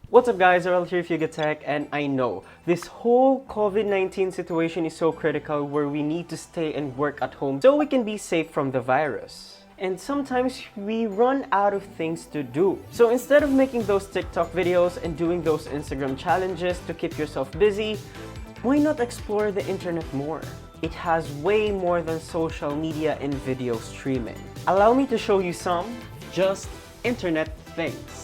What's up guys, Earl here, Tech, and I know this whole COVID-19 situation is so critical where we need to stay and work at home so we can be safe from the virus. And sometimes we run out of things to do. So instead of making those TikTok videos and doing those Instagram challenges to keep yourself busy, why not explore the internet more? It has way more than social media and video streaming. Allow me to show you some just internet things.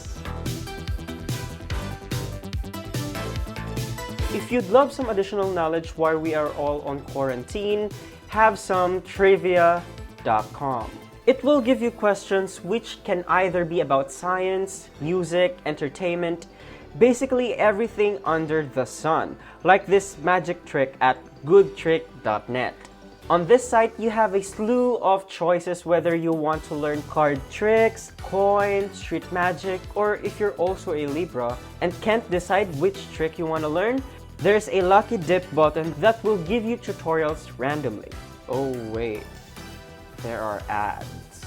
If you'd love some additional knowledge while we are all on quarantine, have some Trivia.com. It will give you questions which can either be about science, music, entertainment, basically everything under the sun, like this magic trick at goodtrick.net. On this site, you have a slew of choices whether you want to learn card tricks, coins, street magic, or if you're also a Libra and can't decide which trick you want to learn, there's a lucky dip button that will give you tutorials randomly. Oh wait, there are ads.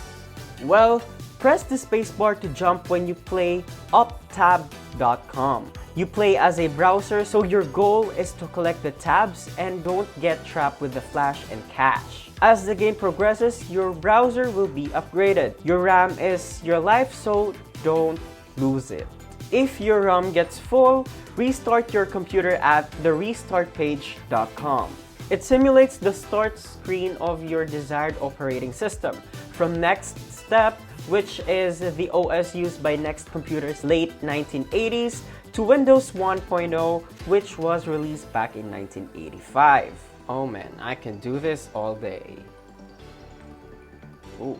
Well, press the spacebar to jump when you play uptab.com. You play as a browser, so your goal is to collect the tabs and don't get trapped with the flash and cache. As the game progresses, your browser will be upgraded. Your RAM is your life, so don't lose it. If your RAM gets full, restart your computer at therestartpage.com. It simulates the start screen of your desired operating system. From Next Step, which is the OS used by Next computers late 1980s, to Windows 1.0, which was released back in 1985. Oh man, I can do this all day. Ooh.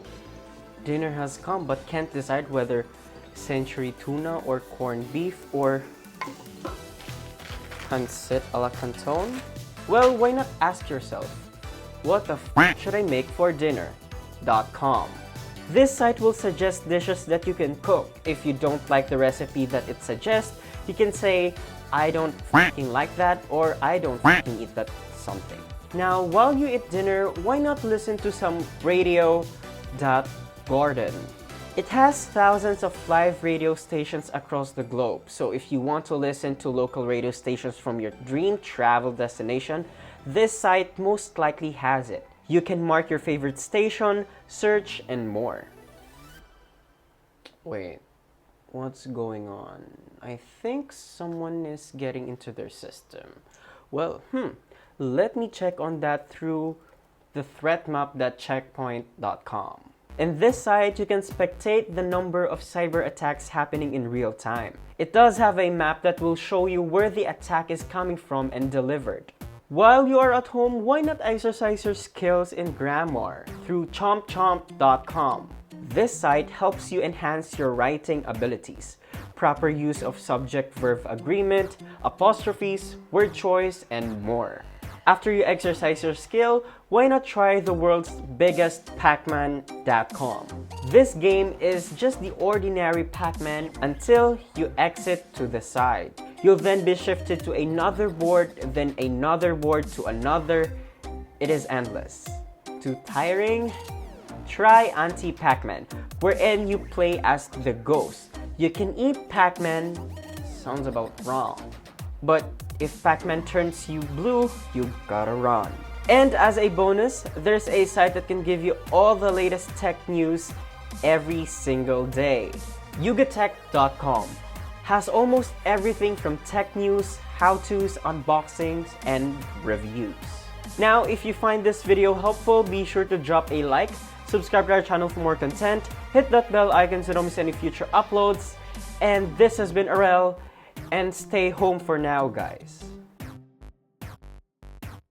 Dinner has come but can't decide whether century tuna or corned beef or pancit a la canton? Well, why not ask yourself, what the f should I make for dinner.com. This site will suggest dishes that you can cook. If you don't like the recipe that it suggests, you can say, I don't f***ing like that, or I don't f***ing eat that something. Now, while you eat dinner, why not listen to some radio.gordon? It has thousands of live radio stations across the globe, so if you want to listen to local radio stations from your dream travel destination, this site most likely has it. You can mark your favorite station, search, and more. Wait, what's going on? I think someone is getting into their system. Well, let me check on that through TheThreatMap.checkpoint.com. In this site, you can spectate the number of cyber attacks happening in real time. It does have a map that will show you where the attack is coming from and delivered. While you are at home, why not exercise your skills in grammar through chompchomp.com. This site helps you enhance your writing abilities, proper use of subject-verb agreement, apostrophes, word choice, and more. After you exercise your skill, why not try the world's biggest Pacman.com. This game is just the ordinary Pac-Man until you exit to the side. You'll then be shifted to another board, then another board to another. It is endless. Too tiring? Try Anti-Pacman, wherein you play as the ghost. You can eat Pac-Man, sounds about wrong. But if Pac-Man turns you blue, you gotta run. And as a bonus, there's a site that can give you all the latest tech news every single day. yugatech.com has almost everything from tech news, how-tos, unboxings, and reviews. Now, if you find this video helpful, be sure to drop a like, subscribe to our channel for more content, hit that bell icon so you don't miss any future uploads, and this has been Arel, and stay home for now, guys.